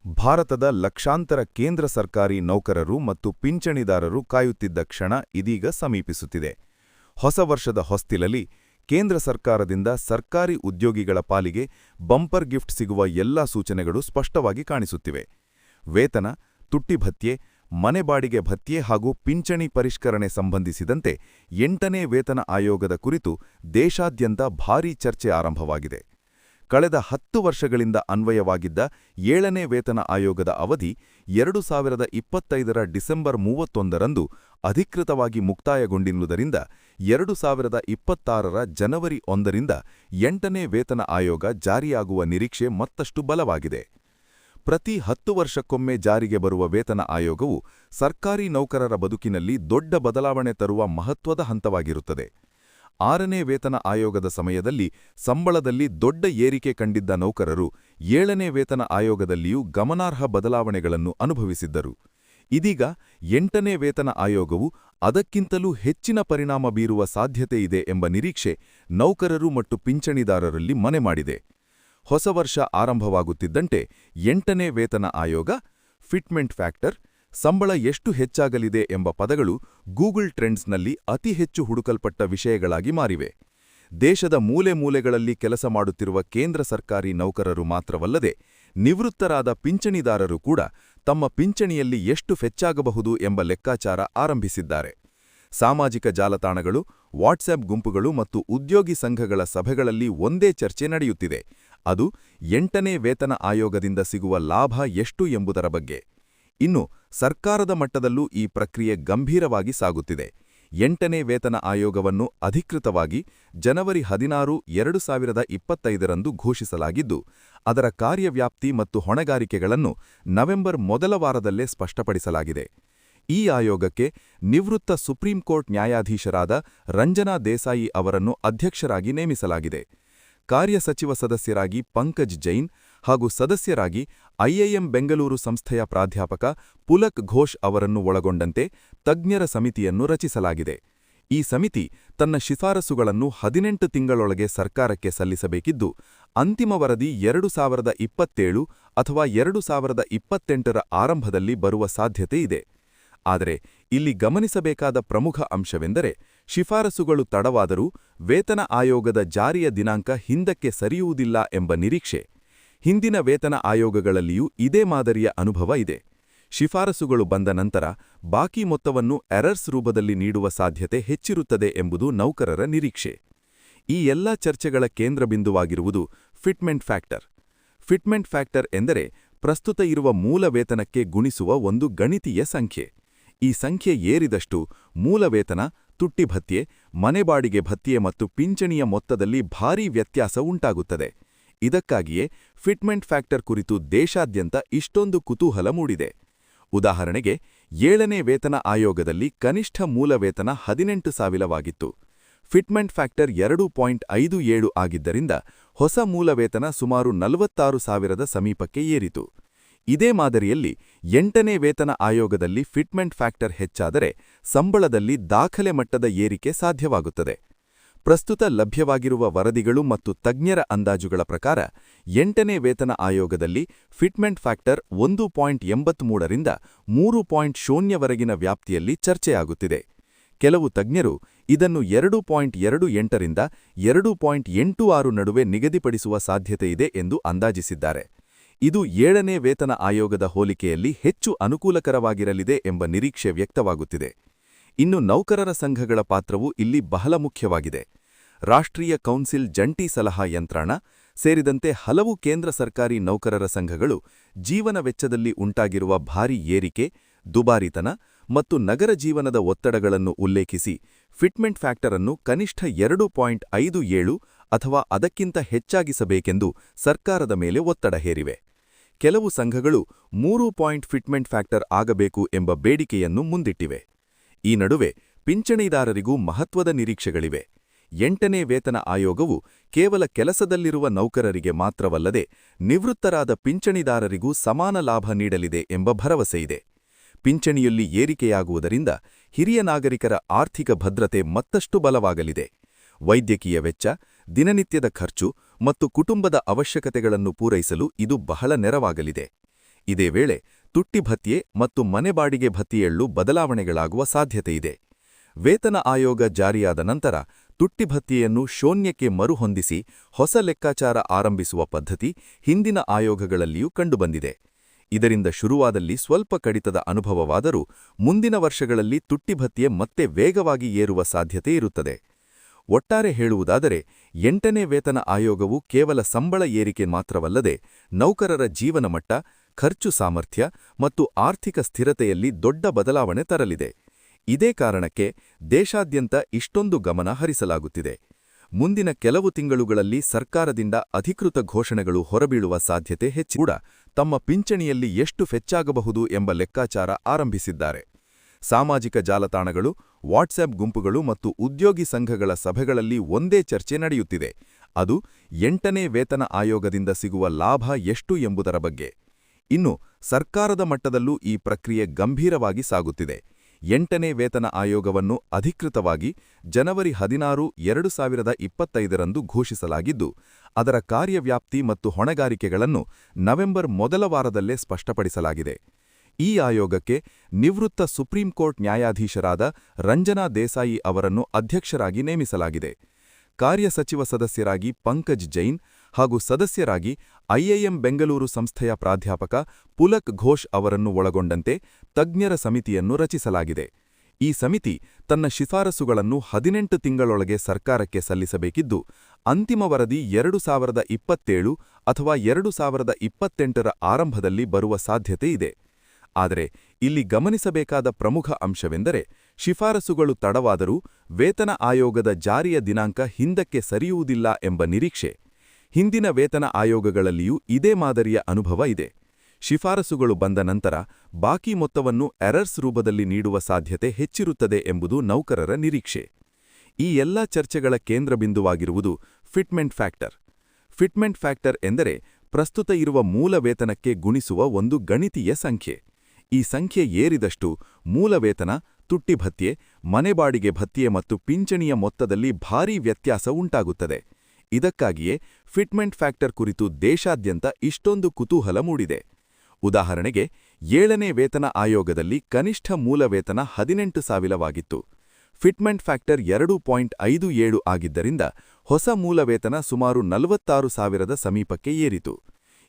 ಭಾರತದ ಲಕ್ಷಾಂತರ ಕೇಂದ್ರ ಸರ್ಕಾರಿ ನೌಕರರು ಮತ್ತು ಪಿಂಚಣಿದಾರರು ಕಾಯುತ್ತಿದ್ದ ಕ್ಷಣ ಇದೀಗ ಸಮೀಪಿಸುತ್ತಿದೆ. ಹೊಸ ವರ್ಷದ ಹೊಸ್ತಿಲಲ್ಲಿ ಕೇಂದ್ರ ಸರ್ಕಾರದಿಂದ ಸರ್ಕಾರಿ ಉದ್ಯೋಗಿಗಳ ಪಾಲಿಗೆ ಬಂಪರ್ ಗಿಫ್ಟ್ ಸಿಗುವ ಎಲ್ಲಾ ಸೂಚನೆಗಳು ಸ್ಪಷ್ಟವಾಗಿ ಕಾಣಿಸುತ್ತಿವೆ. ವೇತನ, ತುಟ್ಟಿ ಭತ್ಯೆ, ಮನೆ ಬಾಡಿಗೆ ಭತ್ಯೆ ಹಾಗೂ ಪಿಂಚಣಿ ಪರಿಷ್ಕರಣೆ ಸಂಬಂಧಿಸಿದಂತೆ 8ನೇ ವೇತನ ಆಯೋಗದ ಕುರಿತು ದೇಶಾದ್ಯಂತ ಭಾರೀ ಚರ್ಚೆ ಆರಂಭವಾಗಿದೆ. ಕಳೆದ 10 ವರ್ಷಗಳಿಂದ ಅನ್ವಯವಾಗಿದ್ದ 7ನೇ ವೇತನ ಆಯೋಗದ ಅವಧಿ 2025ರ ಡಿಸೆಂಬರ್ 31ರಂದು ಅಧಿಕೃತವಾಗಿ ಮುಕ್ತಾಯಗೊಂಡಿರುವುದರಿಂದ 2026ರ ಜನವರಿ 1ರಿಂದ 8ನೇ ವೇತನ ಆಯೋಗ ಜಾರಿಯಾಗುವ ನಿರೀಕ್ಷೆ ಮತ್ತಷ್ಟು ಬಲವಾಗಿದೆ. ಪ್ರತಿ 10 ವರ್ಷಕ್ಕೊಮ್ಮೆ ಜಾರಿಗೆ ಬರುವ ವೇತನ ಆಯೋಗವು ಸರ್ಕಾರಿ ನೌಕರರ ಬದುಕಿನಲ್ಲಿ ದೊಡ್ಡ ಬದಲಾವಣೆ ತರುವ ಮಹತ್ವದ ಹಂತವಾಗಿರುತ್ತದೆ. 6ನೇ ವೇತನ ಆಯೋಗದ ಸಮಯದಲ್ಲಿ ಸಂಬಳದಲ್ಲಿ ದೊಡ್ಡ ಏರಿಕೆ ಕಂಡಿದ್ದ ನೌಕರರು 7ನೇ ವೇತನ ಆಯೋಗದಲ್ಲಿಯೂ ಗಮನಾರ್ಹ ಬದಲಾವಣೆಗಳನ್ನು ಅನುಭವಿಸಿದ್ದರು. ಇದೀಗ 8ನೇ ವೇತನ ಆಯೋಗವು ಅದಕ್ಕಿಂತಲೂ ಹೆಚ್ಚಿನ ಪರಿಣಾಮ ಬೀರುವ ಸಾಧ್ಯತೆಯಿದೆ ಎಂಬ ನಿರೀಕ್ಷೆ ನೌಕರರು ಮತ್ತು ಪಿಂಚಣಿದಾರರಲ್ಲಿ ಮನೆ ಮಾಡಿದೆ. ಹೊಸ ವರ್ಷ ಆರಂಭವಾಗುತ್ತಿದ್ದಂತೆ 8ನೇ ವೇತನ ಆಯೋಗ, ಫಿಟ್ಮೆಂಟ್ ಫ್ಯಾಕ್ಟರ್, ಸಂಬಳ ಎಷ್ಟು ಹೆಚ್ಚಾಗಲಿದೆ ಎಂಬ ಪದಗಳು ಗೂಗಲ್ ಟ್ರೆಂಡ್ಸ್ನಲ್ಲಿ ಅತಿ ಹೆಚ್ಚು ಹುಡುಕಲ್ಪಟ್ಟ ವಿಷಯಗಳಾಗಿ ಮಾರಿವೆ. ದೇಶದ ಮೂಲೆ ಮೂಲೆಗಳಲ್ಲಿ ಕೆಲಸ ಮಾಡುತ್ತಿರುವ ಕೇಂದ್ರ ಸರ್ಕಾರಿ ನೌಕರರು ಮಾತ್ರವಲ್ಲದೆ ನಿವೃತ್ತರಾದ ಪಿಂಚಣಿದಾರರು ಕೂಡ ತಮ್ಮ ಪಿಂಚಣಿಯಲ್ಲಿ ಎಷ್ಟು ಹೆಚ್ಚಾಗಬಹುದು ಎಂಬ ಲೆಕ್ಕಾಚಾರ ಆರಂಭಿಸಿದ್ದಾರೆ. ಸಾಮಾಜಿಕ ಜಾಲತಾಣಗಳು, ವಾಟ್ಸ್ಆಪ್ ಗುಂಪುಗಳು ಮತ್ತು ಉದ್ಯೋಗಿ ಸಂಘಗಳ ಸಭೆಗಳಲ್ಲಿ ಒಂದೇ ಚರ್ಚೆ ನಡೆಯುತ್ತಿದೆ. ಅದು 8ನೇ ವೇತನ ಆಯೋಗದಿಂದ ಸಿಗುವ ಲಾಭ ಎಷ್ಟು ಎಂಬುದರ ಬಗ್ಗೆ. ಇನ್ನು ಸರ್ಕಾರದ ಮಟ್ಟದಲ್ಲೂ ಈ ಪ್ರಕ್ರಿಯೆ ಗಂಭೀರವಾಗಿ ಸಾಗುತ್ತಿದೆ. 8ನೇ ವೇತನ ಆಯೋಗವನ್ನು ಅಧಿಕೃತವಾಗಿ ಜನವರಿ 16, 2025ರಂದು ಘೋಷಿಸಲಾಗಿದ್ದು, ಅದರ ಕಾರ್ಯವ್ಯಾಪ್ತಿ ಮತ್ತು ಹೊಣೆಗಾರಿಕೆಗಳನ್ನು ನವೆಂಬರ್ ಮೊದಲ ವಾರದಲ್ಲೇ ಸ್ಪಷ್ಟಪಡಿಸಲಾಗಿದೆ. ಈ ಆಯೋಗಕ್ಕೆ ನಿವೃತ್ತ ಸುಪ್ರೀಂ ಕೋರ್ಟ್ ನ್ಯಾಯಾಧೀಶರಾದ ರಂಜನಾ ದೇಸಾಯಿ ಅವರನ್ನು ಅಧ್ಯಕ್ಷರಾಗಿ ನೇಮಿಸಲಾಗಿದೆ. ಕಾರ್ಯಸಚಿವ ಸದಸ್ಯರಾಗಿ ಪಂಕಜ್ ಜೈನ್ ಹಾಗೂ ಸದಸ್ಯರಾಗಿ ಐಐಎಂ ಬೆಂಗಳೂರು ಸಂಸ್ಥೆಯ ಪ್ರಾಧ್ಯಾಪಕ ಪುಲಕ್ ಘೋಷ್ ಅವರನ್ನು ಒಳಗೊಂಡಂತೆ ತಜ್ಞರ ಸಮಿತಿಯನ್ನು ರಚಿಸಲಾಗಿದೆ. ಈ ಸಮಿತಿ ತನ್ನ ಶಿಫಾರಸುಗಳನ್ನು 18 ತಿಂಗಳೊಳಗೆ ಸರ್ಕಾರಕ್ಕೆ ಸಲ್ಲಿಸಬೇಕಿದ್ದು, ಅಂತಿಮ ವರದಿ 2027 ಅಥವಾ 2028ರ ಆರಂಭದಲ್ಲಿ ಬರುವ ಸಾಧ್ಯತೆ ಇದೆ. ಆದರೆ ಇಲ್ಲಿ ಗಮನಿಸಬೇಕಾದ ಪ್ರಮುಖ ಅಂಶವೆಂದರೆ, ಶಿಫಾರಸುಗಳು ತಡವಾದರೂ ವೇತನ ಆಯೋಗದ ಜಾರಿಯ ದಿನಾಂಕ ಹಿಂದಕ್ಕೆ ಸರಿಯುವುದಿಲ್ಲ ಎಂಬ ನಿರೀಕ್ಷೆ. ಹಿಂದಿನ ವೇತನ ಆಯೋಗಗಳಲ್ಲಿಯೂ ಇದೇ ಮಾದರಿಯ ಅನುಭವ ಇದೆ. ಶಿಫಾರಸುಗಳು ಬಂದ ನಂತರ ಬಾಕಿ ಮೊತ್ತವನ್ನು ಎರರ್ಸ್ ರೂಪದಲ್ಲಿ ನೀಡುವ ಸಾಧ್ಯತೆ ಹೆಚ್ಚಿರುತ್ತದೆ ಎಂಬುದು ನೌಕರರ ನಿರೀಕ್ಷೆ. ಈ ಎಲ್ಲಾ ಚರ್ಚೆಗಳ ಕೇಂದ್ರಬಿಂದುವಾಗಿರುವುದು ಫಿಟ್ಮೆಂಟ್ ಫ್ಯಾಕ್ಟರ್. ಫಿಟ್ಮೆಂಟ್ ಫ್ಯಾಕ್ಟರ್ ಎಂದರೆ ಪ್ರಸ್ತುತ ಇರುವ ಮೂಲ ವೇತನಕ್ಕೆ ಗುಣಿಸುವ ಒಂದು ಗಣಿತೀಯ ಸಂಖ್ಯೆ. ಈ ಸಂಖ್ಯೆ ಏರಿದಷ್ಟು ಮೂಲ ವೇತನ, ತುಟ್ಟಿ ಭತ್ಯೆ, ಮನೆ ಬಾಡಿಗೆ ಭತ್ಯೆ ಮತ್ತು ಪಿಂಚಣಿಯ ಮೊತ್ತದಲ್ಲಿ ಭಾರೀ ವ್ಯತ್ಯಾಸ ಉಂಟಾಗುತ್ತದೆ. ಇದಕ್ಕಾಗಿಯೇ ಫಿಟ್ಮೆಂಟ್ ಫ್ಯಾಕ್ಟರ್ ಕುರಿತು ದೇಶಾದ್ಯಂತ ಇಷ್ಟೊಂದು ಕುತೂಹಲ ಮೂಡಿದೆ. ಉದಾಹರಣೆಗೆ, 7ನೇ ವೇತನ ಆಯೋಗದಲ್ಲಿ ಕನಿಷ್ಠ ಮೂಲ ವೇತನ 18,000ವಾಗಿತ್ತು. ಫಿಟ್ಮೆಂಟ್ ಫ್ಯಾಕ್ಟರ್ 2.57 ಆಗಿದ್ದರಿಂದ ಹೊಸ ಮೂಲ ವೇತನ ಸುಮಾರು 46,000ದ ಸಮೀಪಕ್ಕೆ ಏರಿತು. ಇದೇ ಮಾದರಿಯಲ್ಲಿ 8ನೇ ವೇತನ ಆಯೋಗದಲ್ಲಿ ಫಿಟ್ಮೆಂಟ್ ಫ್ಯಾಕ್ಟರ್ ಹೆಚ್ಚಾದರೆ ಸಂಬಳದಲ್ಲಿ ದಾಖಲೆ ಮಟ್ಟದ ಏರಿಕೆ ಸಾಧ್ಯವಾಗುತ್ತದೆ. ಪ್ರಸ್ತುತ ಲಭ್ಯವಾಗಿರುವ ವರದಿಗಳು ಮತ್ತು ತಜ್ಞರ ಅಂದಾಜುಗಳ ಪ್ರಕಾರ 8ನೇ ವೇತನ ಆಯೋಗದಲ್ಲಿ ಫಿಟ್ಮೆಂಟ್ ಫ್ಯಾಕ್ಟರ್ 1.83ರಿಂದ 3.0ವರೆಗಿನ ವ್ಯಾಪ್ತಿಯಲ್ಲಿ ಚರ್ಚೆಯಾಗುತ್ತಿದೆ. ಕೆಲವು ತಜ್ಞರು ಇದನ್ನು 2.28ರಿಂದ 2.86 ನಡುವೆ ನಿಗದಿಪಡಿಸುವ ಸಾಧ್ಯತೆಯಿದೆ ಎಂದು ಅಂದಾಜಿಸಿದ್ದಾರೆ. ಇದು 7ನೇ ವೇತನ ಆಯೋಗದ ಹೋಲಿಕೆಯಲ್ಲಿ ಹೆಚ್ಚು ಅನುಕೂಲಕರವಾಗಿರಲಿದೆ ಎಂಬ ನಿರೀಕ್ಷೆ ವ್ಯಕ್ತವಾಗುತ್ತಿದೆ. ಇನ್ನು ನೌಕರರ ಸಂಘಗಳ ಪಾತ್ರವೂ ಇಲ್ಲಿ ಬಹಳ ಮುಖ್ಯವಾಗಿದೆ. ರಾಷ್ಟ್ರೀಯ ಕೌನ್ಸಿಲ್ ಜಂಟಿ ಸಲಹಾ ಯಂತ್ರಣ ಸೇರಿದಂತೆ ಹಲವು ಕೇಂದ್ರ ಸರ್ಕಾರಿ ನೌಕರರ ಸಂಘಗಳು ಜೀವನ ವೆಚ್ಚದಲ್ಲಿ ಉಂಟಾಗಿರುವ ಭಾರೀ ಏರಿಕೆ, ದುಬಾರಿತನ ಮತ್ತು ನಗರ ಜೀವನದ ಒತ್ತಡಗಳನ್ನು ಉಲ್ಲೇಖಿಸಿ ಫಿಟ್ಮೆಂಟ್ ಫ್ಯಾಕ್ಟರ್ ಅನ್ನು ಕನಿಷ್ಠ 2.57 ಅಥವಾ ಅದಕ್ಕಿಂತ ಹೆಚ್ಚಾಗಿಸಬೇಕೆಂದು ಸರ್ಕಾರದ ಮೇಲೆ ಒತ್ತಡ ಹೇರಿವೆ. ಕೆಲವು ಸಂಘಗಳು 3 ಫಿಟ್ಮೆಂಟ್ ಫ್ಯಾಕ್ಟರ್ ಆಗಬೇಕು ಎಂಬ ಬೇಡಿಕೆಯನ್ನು ಮುಂದಿಟ್ಟಿವೆ. ಈ ನಡುವೆ ಪಿಂಚಣಿದಾರರಿಗೂ ಮಹತ್ವದ ನಿರೀಕ್ಷೆಗಳಿವೆ. 8ನೇ ವೇತನ ಆಯೋಗವು ಕೇವಲ ಕೆಲಸದಲ್ಲಿರುವ ನೌಕರರಿಗೆ ಮಾತ್ರವಲ್ಲದೆ ನಿವೃತ್ತರಾದ ಪಿಂಚಣಿದಾರರಿಗೂ ಸಮಾನ ಲಾಭ ನೀಡಲಿದೆ ಎಂಬ ಭರವಸೆಯಿದೆ. ಪಿಂಚಣಿಯಲ್ಲಿ ಏರಿಕೆಯಾಗುವುದರಿಂದ ಹಿರಿಯ ನಾಗರಿಕರ ಆರ್ಥಿಕ ಭದ್ರತೆ ಮತ್ತಷ್ಟು ಬಲವಾಗಲಿದೆ. ವೈದ್ಯಕೀಯ ವೆಚ್ಚ, ದಿನನಿತ್ಯದ ಖರ್ಚು ಮತ್ತು ಕುಟುಂಬದ ಅವಶ್ಯಕತೆಗಳನ್ನು ಪೂರೈಸಲು ಇದು ಬಹಳ ನೆರವಾಗಲಿದೆ. ಇದೇ ವೇಳೆ ತುಟ್ಟಿ ಭತ್ಯೆ ಮತ್ತು ಮನೆ ಬಾಡಿಗೆ ಭತ್ಯೆಯಲ್ಲೂ ಬದಲಾವಣೆಗಳಾಗುವ ಸಾಧ್ಯತೆಯಿದೆ. ವೇತನ ಆಯೋಗ ಜಾರಿಯಾದ ನಂತರ ತುಟ್ಟಿ ಭತ್ಯೆಯನ್ನು ಶೂನ್ಯಕ್ಕೆ ಮರುಹೊಂದಿಸಿ ಹೊಸ ಲೆಕ್ಕಾಚಾರ ಆರಂಭಿಸುವ ಪದ್ಧತಿ ಹಿಂದಿನ ಆಯೋಗಗಳಲ್ಲಿಯೂ ಕಂಡುಬಂದಿದೆ. ಇದರಿಂದ ಶುರುವಾದಲ್ಲಿ ಸ್ವಲ್ಪ ಕಡಿತದ ಅನುಭವವಾದರೂ ಮುಂದಿನ ವರ್ಷಗಳಲ್ಲಿ ತುಟ್ಟಿ ಭತ್ಯೆ ಮತ್ತೆ ವೇಗವಾಗಿ ಏರುವ ಸಾಧ್ಯತೆ ಇರುತ್ತದೆ. ಒಟ್ಟಾರೆ ಹೇಳುವುದಾದರೆ 8ನೇ ವೇತನ ಆಯೋಗವು ಕೇವಲ ಸಂಬಳ ಏರಿಕೆ ಮಾತ್ರವಲ್ಲದೆ ನೌಕರರ ಜೀವನಮಟ್ಟ, ಖರ್ಚು ಸಾಮರ್ಥ್ಯ ಮತ್ತು ಆರ್ಥಿಕ ಸ್ಥಿರತೆಯಲ್ಲಿ ದೊಡ್ಡ ಬದಲಾವಣೆ ತರಲಿದೆ. ಇದೇ ಕಾರಣಕ್ಕೆ ದೇಶಾದ್ಯಂತ ಇಷ್ಟೊಂದು ಗಮನ ಹರಿಸಲಾಗುತ್ತಿದೆ. ಮುಂದಿನ ಕೆಲವು ತಿಂಗಳುಗಳಲ್ಲಿ ಸರ್ಕಾರದಿಂದ ಅಧಿಕೃತ ಘೋಷಣೆಗಳು ಹೊರಬೀಳುವ ಸಾಧ್ಯತೆ ಹೆಚ್ಚಿದೆ. ತಮ್ಮ ಪಿಂಚಣಿಯಲ್ಲಿ ಎಷ್ಟು ಹೆಚ್ಚಾಗಬಹುದು ಎಂಬ ಲೆಕ್ಕಾಚಾರ ಆರಂಭಿಸಿದ್ದಾರೆ. ಸಾಮಾಜಿಕ ಜಾಲತಾಣಗಳು, ವಾಟ್ಸ್ಆಪ್ ಗುಂಪುಗಳು ಮತ್ತು ಉದ್ಯೋಗಿ ಸಂಘಗಳ ಸಭೆಗಳಲ್ಲಿ ಒಂದೇ ಚರ್ಚೆ ನಡೆಯುತ್ತಿದೆ. ಅದು 8ನೇ ವೇತನ ಆಯೋಗದಿಂದ ಸಿಗುವ ಲಾಭ ಎಷ್ಟು ಎಂಬುದರ ಬಗ್ಗೆ. ಇನ್ನು ಸರ್ಕಾರದ ಮಟ್ಟದಲ್ಲೂ ಈ ಪ್ರಕ್ರಿಯೆ ಗಂಭೀರವಾಗಿ ಸಾಗುತ್ತಿದೆ. 8ನೇ ವೇತನ ಆಯೋಗವನ್ನು ಅಧಿಕೃತವಾಗಿ ಜನವರಿ 16, 2025ರಂದು ಘೋಷಿಸಲಾಗಿದ್ದು, ಅದರ ಕಾರ್ಯವ್ಯಾಪ್ತಿ ಮತ್ತು ಹೊಣೆಗಾರಿಕೆಗಳನ್ನು ನವೆಂಬರ್ ಮೊದಲ ವಾರದಲ್ಲೇ ಸ್ಪಷ್ಟಪಡಿಸಲಾಗಿದೆ. ಈ ಆಯೋಗಕ್ಕೆ ನಿವೃತ್ತ ಸುಪ್ರೀಂ ಕೋರ್ಟ್ ನ್ಯಾಯಾಧೀಶರಾದ ರಂಜನಾ ದೇಸಾಯಿ ಅವರನ್ನು ಅಧ್ಯಕ್ಷರಾಗಿ ನೇಮಿಸಲಾಗಿದೆ. ಕಾರ್ಯಸಚಿವ ಸದಸ್ಯರಾಗಿ ಪಂಕಜ್ ಜೈನ್ ಹಾಗೂ ಸದಸ್ಯರಾಗಿ ಐಐಎಂ ಬೆಂಗಳೂರು ಸಂಸ್ಥೆಯ ಪ್ರಾಧ್ಯಾಪಕ ಪುಲಕ್ ಘೋಷ್ ಅವರನ್ನು ಒಳಗೊಂಡಂತೆ ತಜ್ಞರ ಸಮಿತಿಯನ್ನು ರಚಿಸಲಾಗಿದೆ. ಈ ಸಮಿತಿ ತನ್ನ ಶಿಫಾರಸುಗಳನ್ನು 18 ತಿಂಗಳೊಳಗೆ ಸರ್ಕಾರಕ್ಕೆ ಸಲ್ಲಿಸಬೇಕಿದ್ದು, ಅಂತಿಮ ವರದಿ 2027 ಅಥವಾ 2028ರ ಆರಂಭದಲ್ಲಿ ಬರುವ ಸಾಧ್ಯತೆ ಇದೆ. ಆದರೆ ಇಲ್ಲಿ ಗಮನಿಸಬೇಕಾದ ಪ್ರಮುಖ ಅಂಶವೆಂದರೆ, ಶಿಫಾರಸುಗಳು ತಡವಾದರೂ ವೇತನ ಆಯೋಗದ ಜಾರಿಯ ದಿನಾಂಕ ಹಿಂದಕ್ಕೆ ಸರಿಯುವುದಿಲ್ಲ ಎಂಬ ನಿರೀಕ್ಷೆ. ಹಿಂದಿನ ವೇತನ ಆಯೋಗಗಳಲ್ಲಿಯೂ ಇದೇ ಮಾದರಿಯ ಅನುಭವ ಇದೆ. ಶಿಫಾರಸುಗಳು ಬಂದ ನಂತರ ಬಾಕಿ ಮೊತ್ತವನ್ನು ಎರರ್ಸ್ ರೂಪದಲ್ಲಿ ನೀಡುವ ಸಾಧ್ಯತೆ ಹೆಚ್ಚಿರುತ್ತದೆ ಎಂಬುದು ನೌಕರರ ನಿರೀಕ್ಷೆ. ಈ ಎಲ್ಲಾ ಚರ್ಚೆಗಳ ಕೇಂದ್ರಬಿಂದುವಾಗಿರುವುದು ಫಿಟ್ಮೆಂಟ್ ಫ್ಯಾಕ್ಟರ್. ಫಿಟ್ಮೆಂಟ್ ಫ್ಯಾಕ್ಟರ್ ಎಂದರೆ ಪ್ರಸ್ತುತ ಇರುವ ಮೂಲ ವೇತನಕ್ಕೆ ಗುಣಿಸುವ ಒಂದು ಗಣಿತೀಯ ಸಂಖ್ಯೆ. ಈ ಸಂಖ್ಯೆ ಏರಿದಷ್ಟು ಮೂಲ ವೇತನ, ತುಟ್ಟಿ ಭತ್ಯೆ, ಮನೆ ಬಾಡಿಗೆ ಭತ್ಯೆ ಮತ್ತು ಪಿಂಚಣಿಯ ಮೊತ್ತದಲ್ಲಿ ಭಾರೀ ವ್ಯತ್ಯಾಸ ಉಂಟಾಗುತ್ತದೆ. ಇದಕ್ಕಾಗಿಯೇ ಫಿಟ್ಮೆಂಟ್ ಫ್ಯಾಕ್ಟರ್ ಕುರಿತು ದೇಶಾದ್ಯಂತ ಇಷ್ಟೊಂದು ಕುತೂಹಲ ಮೂಡಿದೆ. ಉದಾಹರಣೆಗೆ 7ನೇ ವೇತನ ಆಯೋಗದಲ್ಲಿ ಕನಿಷ್ಠ ಮೂಲ ವೇತನ 18,000ವಾಗಿತ್ತು. ಫಿಟ್ಮೆಂಟ್ ಫ್ಯಾಕ್ಟರ್ 2.57 ಆಗಿದ್ದರಿಂದ ಹೊಸ ಮೂಲ ವೇತನ ಸುಮಾರು 46,000ದ ಸಮೀಪಕ್ಕೆ ಏರಿತು.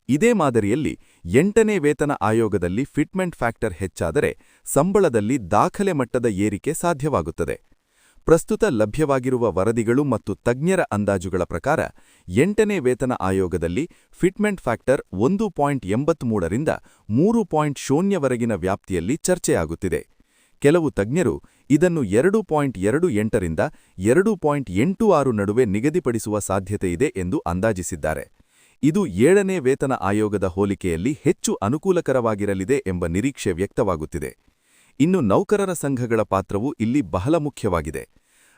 ಇದೇ ಮಾದರಿಯಲ್ಲಿ 8ನೇ ವೇತನ ಆಯೋಗದಲ್ಲಿ ಫಿಟ್ಮೆಂಟ್ ಫ್ಯಾಕ್ಟರ್ ಹೆಚ್ಚಾದರೆ ಸಂಬಳದಲ್ಲಿ ದಾಖಲೆ ಮಟ್ಟದ ಏರಿಕೆ ಸಾಧ್ಯವಾಗುತ್ತದೆ. ಪ್ರಸ್ತುತ ಲಭ್ಯವಾಗಿರುವ ವರದಿಗಳು ಮತ್ತು ತಜ್ಞರ ಅಂದಾಜುಗಳ ಪ್ರಕಾರ 8ನೇ ವೇತನ ಆಯೋಗದಲ್ಲಿ ಫಿಟ್ಮೆಂಟ್ ಫ್ಯಾಕ್ಟರ್ 1.83ರಿಂದ 3.0ವರೆಗಿನ ವ್ಯಾಪ್ತಿಯಲ್ಲಿ ಚರ್ಚೆಯಾಗುತ್ತಿದೆ. ಕೆಲವು ತಜ್ಞರು ಇದನ್ನು 2.28ರಿಂದ 2.86 ನಡುವೆ ನಿಗದಿಪಡಿಸುವ ಸಾಧ್ಯತೆಯಿದೆ ಎಂದು ಅಂದಾಜಿಸಿದ್ದಾರೆ. ಇದು 7ನೇ ವೇತನ ಆಯೋಗದ ಹೋಲಿಕೆಯಲ್ಲಿ ಹೆಚ್ಚು ಅನುಕೂಲಕರವಾಗಿರಲಿದೆ ಎಂಬ ನಿರೀಕ್ಷೆ ವ್ಯಕ್ತವಾಗುತ್ತಿದೆ. ಇನ್ನು ನೌಕರರ ಸಂಘಗಳ ಪಾತ್ರವೂ ಇಲ್ಲಿ ಬಹಳ ಮುಖ್ಯವಾಗಿದೆ.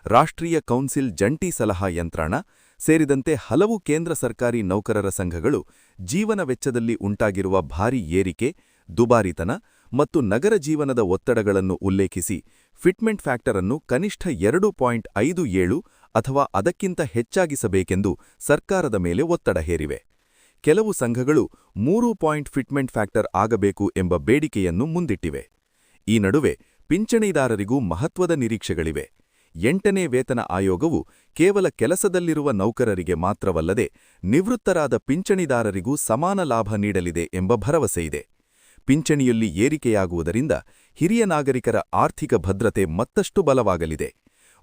ರಾಷ್ಟ್ರೀಯ ಕೌನ್ಸಿಲ್ ಜಂಟಿ ಸಲಹಾ ಯಂತ್ರಣ ಸೇರಿದಂತೆ ಹಲವು ಕೇಂದ್ರ ಸರ್ಕಾರಿ ನೌಕರರ ಸಂಘಗಳು ಜೀವನ ವೆಚ್ಚದಲ್ಲಿ ಉಂಟಾಗಿರುವ ಭಾರೀ ಏರಿಕೆ, ದುಬಾರಿತನ ಮತ್ತು ನಗರ ಜೀವನದ ಒತ್ತಡಗಳನ್ನು ಉಲ್ಲೇಖಿಸಿ ಫಿಟ್ಮೆಂಟ್ ಫ್ಯಾಕ್ಟರ್ ಅನ್ನು ಕನಿಷ್ಠ 2.57 ಅಥವಾ ಅದಕ್ಕಿಂತ ಹೆಚ್ಚಾಗಿಸಬೇಕೆಂದು ಸರ್ಕಾರದ ಮೇಲೆ ಒತ್ತಡ ಹೇರಿವೆ. ಕೆಲವು ಸಂಘಗಳು 3 ಫಿಟ್ಮೆಂಟ್ ಫ್ಯಾಕ್ಟರ್ ಆಗಬೇಕು ಎಂಬ ಬೇಡಿಕೆಯನ್ನು ಮುಂದಿಟ್ಟಿವೆ. ಈ ನಡುವೆ ಪಿಂಚಣಿದಾರರಿಗೂ ಮಹತ್ವದ ನಿರೀಕ್ಷೆಗಳಿವೆ. 8ನೇ ವೇತನ ಆಯೋಗವು ಕೇವಲ ಕೆಲಸದಲ್ಲಿರುವ ನೌಕರರಿಗೆ ಮಾತ್ರವಲ್ಲದೆ ನಿವೃತ್ತರಾದ ಪಿಂಚಣಿದಾರರಿಗೂ ಸಮಾನ ಲಾಭ ನೀಡಲಿದೆ ಎಂಬ ಭರವಸೆಯಿದೆ. ಪಿಂಚಣಿಯಲ್ಲಿ ಏರಿಕೆಯಾಗುವುದರಿಂದ ಹಿರಿಯ ನಾಗರಿಕರ ಆರ್ಥಿಕ ಭದ್ರತೆ ಮತ್ತಷ್ಟು ಬಲವಾಗಲಿದೆ.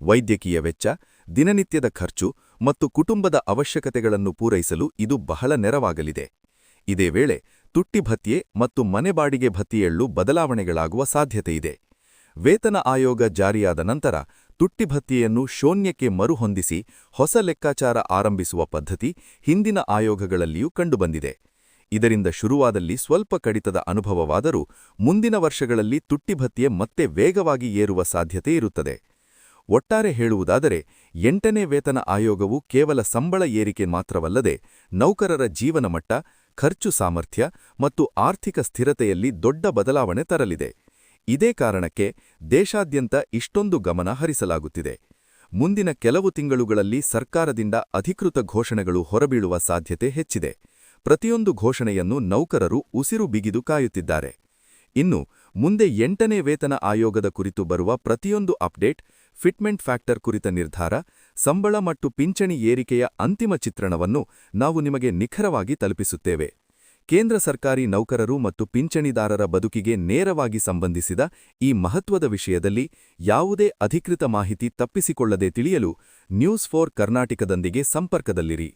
ವೈದ್ಯಕೀಯ ವೆಚ್ಚ, ದಿನನಿತ್ಯದ ಖರ್ಚು ಮತ್ತು ಕುಟುಂಬದ ಅವಶ್ಯಕತೆಗಳನ್ನು ಪೂರೈಸಲು ಇದು ಬಹಳ ನೆರವಾಗಲಿದೆ. ಇದೇ ವೇಳೆ ತುಟ್ಟಿ ಭತ್ಯೆ ಮತ್ತು ಮನೆ ಬಾಡಿಗೆ ಭತ್ಯೆಯಲ್ಲೂ ಬದಲಾವಣೆಗಳಾಗುವ ಸಾಧ್ಯತೆಯಿದೆ. ವೇತನ ಆಯೋಗ ಜಾರಿಯಾದ ನಂತರ ತುಟ್ಟಿ ಭತ್ಯೆಯನ್ನು ಶೂನ್ಯಕ್ಕೆ ಮರುಹೊಂದಿಸಿ ಹೊಸ ಲೆಕ್ಕಾಚಾರ ಆರಂಭಿಸುವ ಪದ್ಧತಿ ಹಿಂದಿನ ಆಯೋಗಗಳಲ್ಲಿಯೂ ಕಂಡುಬಂದಿದೆ. ಇದರಿಂದ ಶುರುವಾದಲ್ಲಿ ಸ್ವಲ್ಪ ಕಡಿತದ ಅನುಭವವಾದರೂ ಮುಂದಿನ ವರ್ಷಗಳಲ್ಲಿ ತುಟ್ಟಿ ಭತ್ಯೆ ಮತ್ತೆ ವೇಗವಾಗಿ ಏರುವ ಸಾಧ್ಯತೆ ಇರುತ್ತದೆ. ಒಟ್ಟಾರೆ ಹೇಳುವುದಾದರೆ 8ನೇ ವೇತನ ಆಯೋಗವು ಕೇವಲ ಸಂಬಳ ಏರಿಕೆ ಮಾತ್ರವಲ್ಲದೆ ನೌಕರರ ಜೀವನಮಟ್ಟ, ಖರ್ಚು ಸಾಮರ್ಥ್ಯ ಮತ್ತು ಆರ್ಥಿಕ ಸ್ಥಿರತೆಯಲ್ಲಿ ದೊಡ್ಡ ಬದಲಾವಣೆ ತರಲಿದೆ. ಇದೇ ಕಾರಣಕ್ಕೆ ದೇಶಾದ್ಯಂತ ಇಷ್ಟೊಂದು ಗಮನ ಹರಿಸಲಾಗುತ್ತಿದೆ. ಮುಂದಿನ ಕೆಲವು ತಿಂಗಳುಗಳಲ್ಲಿ ಸರ್ಕಾರದಿಂದ ಅಧಿಕೃತ ಘೋಷಣೆಗಳು ಹೊರಬೀಳುವ ಸಾಧ್ಯತೆ ಹೆಚ್ಚಿದೆ. ಪ್ರತಿಯೊಂದು ಘೋಷಣೆಯನ್ನು ನೌಕರರು ಉಸಿರು ಬಿಗಿದು ಕಾಯುತ್ತಿದ್ದಾರೆ. ಇನ್ನು ಮುಂದೆ 8ನೇ ವೇತನ ಆಯೋಗದ ಕುರಿತು ಬರುವ ಪ್ರತಿಯೊಂದು ಅಪ್ಡೇಟ್, ಫಿಟ್ಮೆಂಟ್ ಫ್ಯಾಕ್ಟರ್ ಕುರಿತ ನಿರ್ಧಾರ, ಸಂಬಳ ಮತ್ತು ಪಿಂಚಣಿ ಏರಿಕೆಯ ಅಂತಿಮ ಚಿತ್ರಣವನ್ನು ನಾವು ನಿಮಗೆ ನಿಖರವಾಗಿ ತಲುಪಿಸುತ್ತೇವೆ. ಕೇಂದ್ರ ಸರ್ಕಾರಿ ನೌಕರರು ಮತ್ತು ಪಿಂಚಣಿದಾರರ ಬದುಕಿಗೆ ನೇರವಾಗಿ ಸಂಬಂಧಿಸಿದ ಈ ಮಹತ್ವದ ವಿಷಯದಲ್ಲಿ ಯಾವುದೇ ಅಧಿಕೃತ ಮಾಹಿತಿ ತಪ್ಪಿಸಿಕೊಳ್ಳದೆ ತಿಳಿಯಲು ನ್ಯೂಸ್4 ಕರ್ನಾಟಕದೊಂದಿಗೆ ಸಂಪರ್ಕದಲ್ಲಿರಿ.